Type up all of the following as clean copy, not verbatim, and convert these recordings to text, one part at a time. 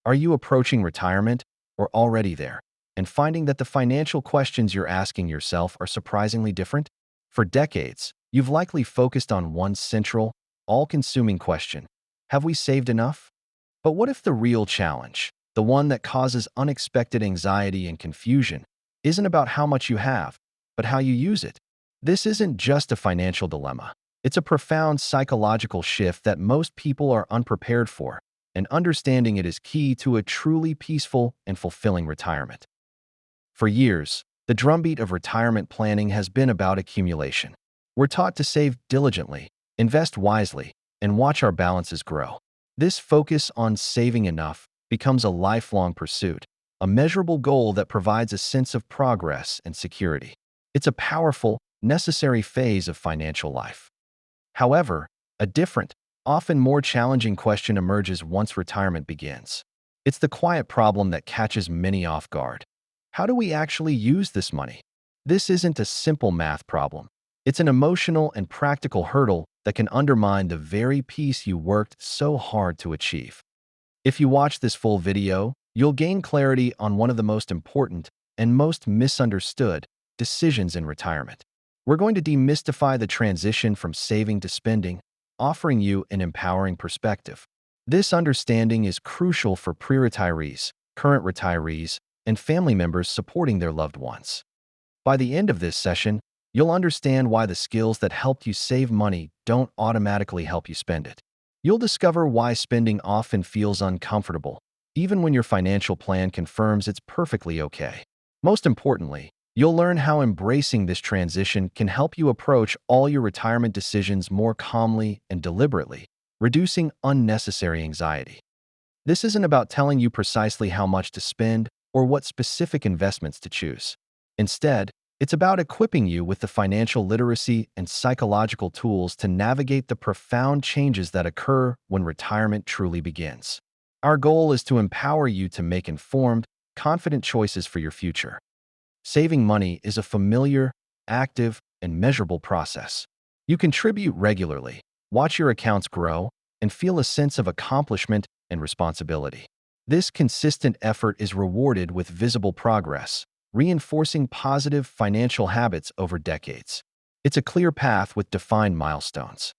Are you approaching retirement or already there and finding that the financial questions you're asking yourself are surprisingly different? For decades, you've likely focused on one central, all-consuming question: have we saved enough? But what if the real challenge, the one that causes unexpected anxiety and confusion, isn't about how much you have, but how you use it? This isn't just a financial dilemma. It's a profound psychological shift that most people are unprepared for, and understanding it is key to a truly peaceful and fulfilling retirement. For years, the drumbeat of retirement planning has been about accumulation. We're taught to save diligently, invest wisely, and watch our balances grow. This focus on saving enough becomes a lifelong pursuit, a measurable goal that provides a sense of progress and security. It's a powerful, necessary phase of financial life. However, a different, often more challenging question emerges once retirement begins. It's the quiet problem that catches many off guard. How do we actually use this money? This isn't a simple math problem. It's an emotional and practical hurdle that can undermine the very peace you worked so hard to achieve. If you watch this full video, you'll gain clarity on one of the most important and most misunderstood decisions in retirement. We're going to demystify the transition from saving to spending, offering you an empowering perspective. This understanding is crucial for pre-retirees, current retirees, and family members supporting their loved ones. By the end of this session, you'll understand why the skills that helped you save money don't automatically help you spend it. You'll discover why spending often feels uncomfortable, even when your financial plan confirms it's perfectly okay. Most importantly, you'll learn how embracing this transition can help you approach all your retirement decisions more calmly and deliberately, reducing unnecessary anxiety. This isn't about telling you precisely how much to spend or what specific investments to choose. Instead, it's about equipping you with the financial literacy and psychological tools to navigate the profound changes that occur when retirement truly begins. Our goal is to empower you to make informed, confident choices for your future. Saving money is a familiar, active, and measurable process. You contribute regularly, watch your accounts grow, and feel a sense of accomplishment and responsibility. This consistent effort is rewarded with visible progress, reinforcing positive financial habits over decades. It's a clear path with defined milestones.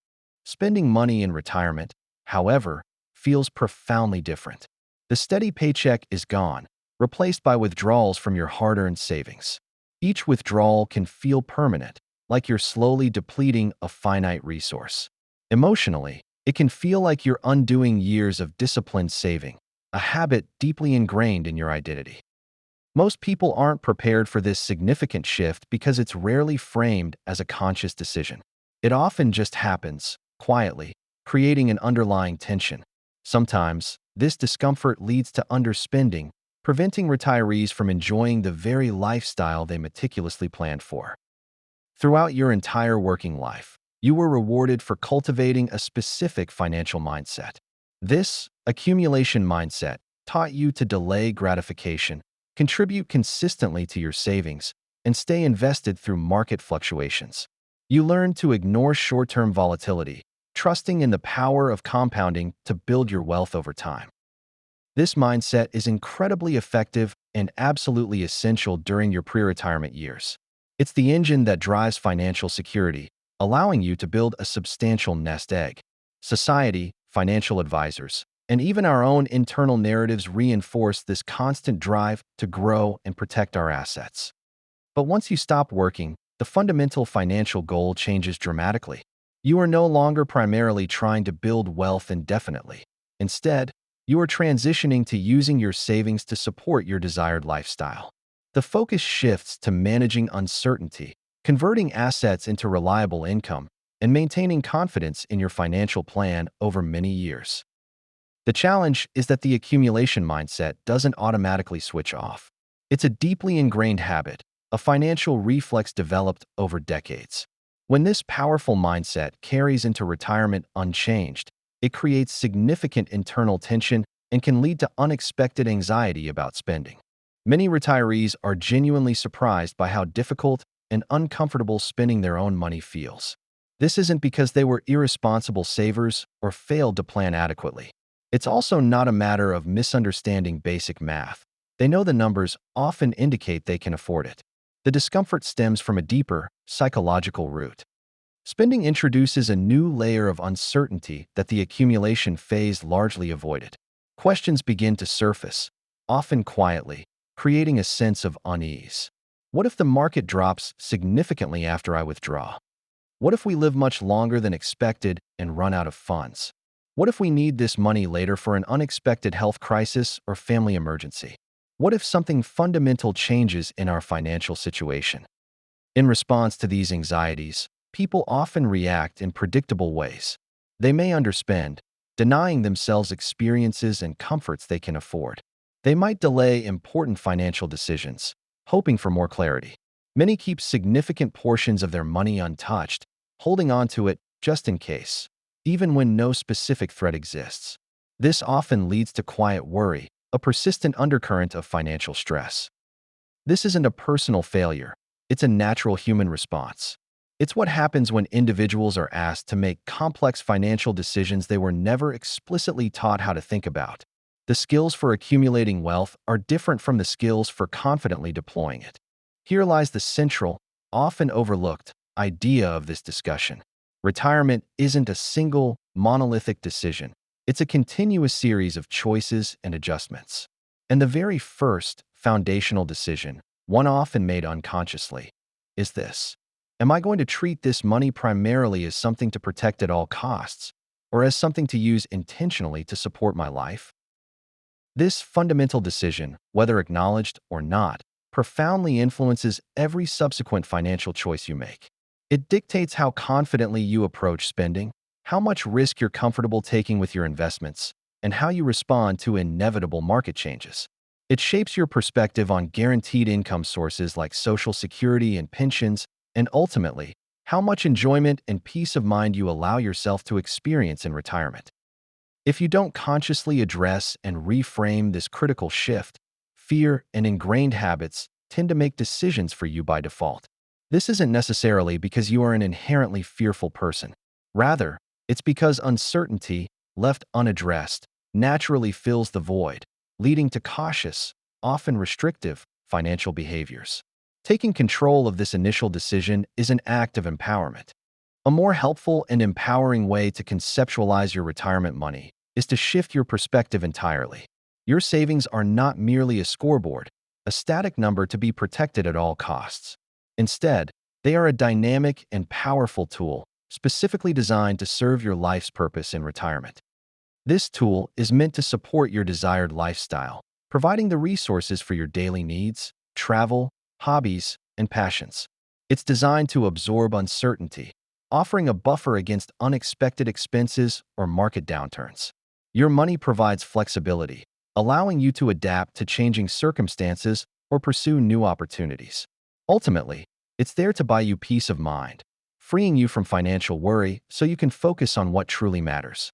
Spending money in retirement, however, feels profoundly different. The steady paycheck is gone, replaced by withdrawals from your hard-earned savings. Each withdrawal can feel permanent, like you're slowly depleting a finite resource. Emotionally, it can feel like you're undoing years of disciplined saving, a habit deeply ingrained in your identity. Most people aren't prepared for this significant shift because it's rarely framed as a conscious decision. It often just happens, quietly, creating an underlying tension. Sometimes, this discomfort leads to underspending, preventing retirees from enjoying the very lifestyle they meticulously planned for. Throughout your entire working life, you were rewarded for cultivating a specific financial mindset. This accumulation mindset taught you to delay gratification, contribute consistently to your savings, and stay invested through market fluctuations. You learned to ignore short-term volatility, trusting in the power of compounding to build your wealth over time. This mindset is incredibly effective and absolutely essential during your pre-retirement years. It's the engine that drives financial security, allowing you to build a substantial nest egg. Society, financial advisors, and even our own internal narratives reinforce this constant drive to grow and protect our assets. But once you stop working, the fundamental financial goal changes dramatically. You are no longer primarily trying to build wealth indefinitely. Instead, you are transitioning to using your savings to support your desired lifestyle. The focus shifts to managing uncertainty, converting assets into reliable income, and maintaining confidence in your financial plan over many years. The challenge is that the accumulation mindset doesn't automatically switch off. It's a deeply ingrained habit, a financial reflex developed over decades. When this powerful mindset carries into retirement unchanged, it creates significant internal tension and can lead to unexpected anxiety about spending. Many retirees are genuinely surprised by how difficult and uncomfortable spending their own money feels. This isn't because they were irresponsible savers or failed to plan adequately. It's also not a matter of misunderstanding basic math. They know the numbers often indicate they can afford it. The discomfort stems from a deeper, psychological root. Spending introduces a new layer of uncertainty that the accumulation phase largely avoided. Questions begin to surface, often quietly, creating a sense of unease. What if the market drops significantly after I withdraw? What if we live much longer than expected and run out of funds? What if we need this money later for an unexpected health crisis or family emergency? What if something fundamental changes in our financial situation? In response to these anxieties, people often react in predictable ways. They may underspend, denying themselves experiences and comforts they can afford. They might delay important financial decisions, hoping for more clarity. Many keep significant portions of their money untouched, holding on to it just in case, even when no specific threat exists. This often leads to quiet worry, a persistent undercurrent of financial stress. This isn't a personal failure. It's a natural human response. It's what happens when individuals are asked to make complex financial decisions they were never explicitly taught how to think about. The skills for accumulating wealth are different from the skills for confidently deploying it. Here lies the central, often overlooked, idea of this discussion. Retirement isn't a single, monolithic decision. It's a continuous series of choices and adjustments. And the very first, foundational decision, one often made unconsciously, is this. Am I going to treat this money primarily as something to protect at all costs, or as something to use intentionally to support my life? This fundamental decision, whether acknowledged or not, profoundly influences every subsequent financial choice you make. It dictates how confidently you approach spending, how much risk you're comfortable taking with your investments, and how you respond to inevitable market changes. It shapes your perspective on guaranteed income sources like Social Security and pensions, and ultimately, how much enjoyment and peace of mind you allow yourself to experience in retirement. If you don't consciously address and reframe this critical shift, fear and ingrained habits tend to make decisions for you by default. This isn't necessarily because you are an inherently fearful person. Rather, it's because uncertainty, left unaddressed, naturally fills the void, leading to cautious, often restrictive, financial behaviors. Taking control of this initial decision is an act of empowerment. A more helpful and empowering way to conceptualize your retirement money is to shift your perspective entirely. Your savings are not merely a scoreboard, a static number to be protected at all costs. Instead, they are a dynamic and powerful tool, specifically designed to serve your life's purpose in retirement. This tool is meant to support your desired lifestyle, providing the resources for your daily needs, travel, hobbies, and passions. It's designed to absorb uncertainty, offering a buffer against unexpected expenses or market downturns. Your money provides flexibility, allowing you to adapt to changing circumstances or pursue new opportunities. Ultimately, it's there to buy you peace of mind, freeing you from financial worry so you can focus on what truly matters.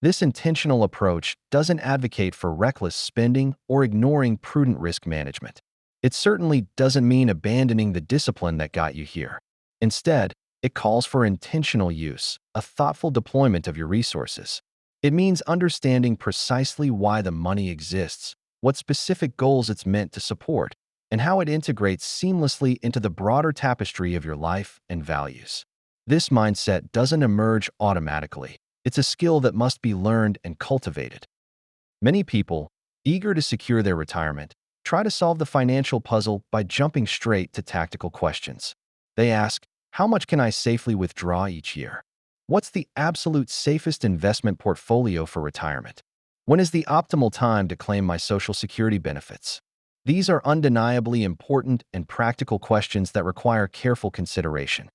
This intentional approach doesn't advocate for reckless spending or ignoring prudent risk management. It certainly doesn't mean abandoning the discipline that got you here. Instead, it calls for intentional use, a thoughtful deployment of your resources. It means understanding precisely why the money exists, what specific goals it's meant to support, and how it integrates seamlessly into the broader tapestry of your life and values. This mindset doesn't emerge automatically. It's a skill that must be learned and cultivated. Many people, eager to secure their retirement, try to solve the financial puzzle by jumping straight to tactical questions. They ask, how much can I safely withdraw each year? What's the absolute safest investment portfolio for retirement? When is the optimal time to claim my Social Security benefits? These are undeniably important and practical questions that require careful consideration.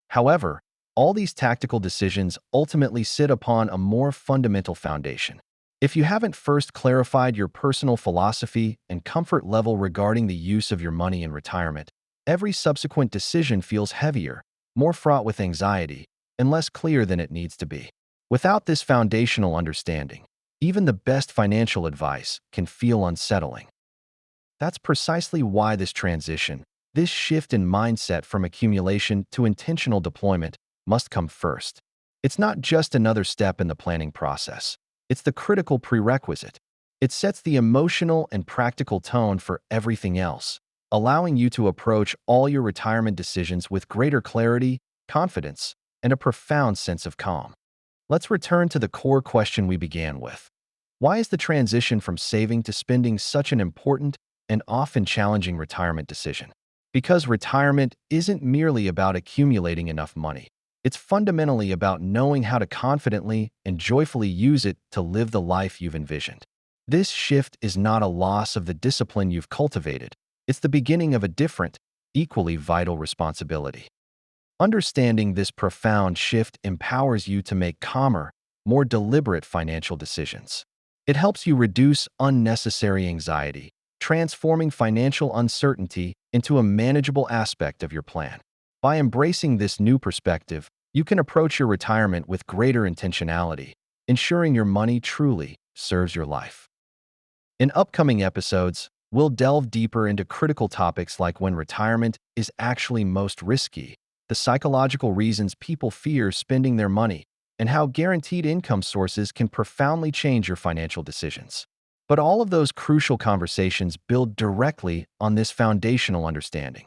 However, all these tactical decisions ultimately sit upon a more fundamental foundation. If you haven't first clarified your personal philosophy and comfort level regarding the use of your money in retirement, every subsequent decision feels heavier, more fraught with anxiety, and less clear than it needs to be. Without this foundational understanding, even the best financial advice can feel unsettling. That's precisely why this transition, this shift in mindset from accumulation to intentional deployment, must come first. It's not just another step in the planning process. It's the critical prerequisite. It sets the emotional and practical tone for everything else, allowing you to approach all your retirement decisions with greater clarity, confidence, and a profound sense of calm. Let's return to the core question we began with. Why is the transition from saving to spending such an important and often challenging retirement decision? Because retirement isn't merely about accumulating enough money. It's fundamentally about knowing how to confidently and joyfully use it to live the life you've envisioned. This shift is not a loss of the discipline you've cultivated. It's the beginning of a different, equally vital responsibility. Understanding this profound shift empowers you to make calmer, more deliberate financial decisions. It helps you reduce unnecessary anxiety, transforming financial uncertainty into a manageable aspect of your plan. By embracing this new perspective, you can approach your retirement with greater intentionality, ensuring your money truly serves your life. In upcoming episodes, we'll delve deeper into critical topics like when retirement is actually most risky, the psychological reasons people fear spending their money, and how guaranteed income sources can profoundly change your financial decisions. But all of those crucial conversations build directly on this foundational understanding.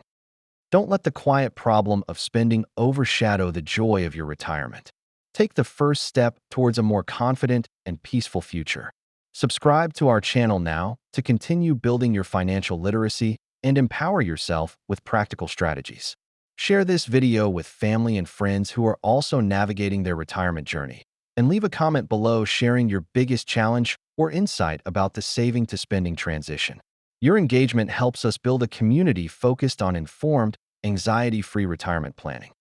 Don't let the quiet problem of spending overshadow the joy of your retirement. Take the first step towards a more confident and peaceful future. Subscribe to our channel now to continue building your financial literacy and empower yourself with practical strategies. Share this video with family and friends who are also navigating their retirement journey. And leave a comment below sharing your biggest challenge or insight about the saving to spending transition. Your engagement helps us build a community focused on informed, anxiety-free retirement planning.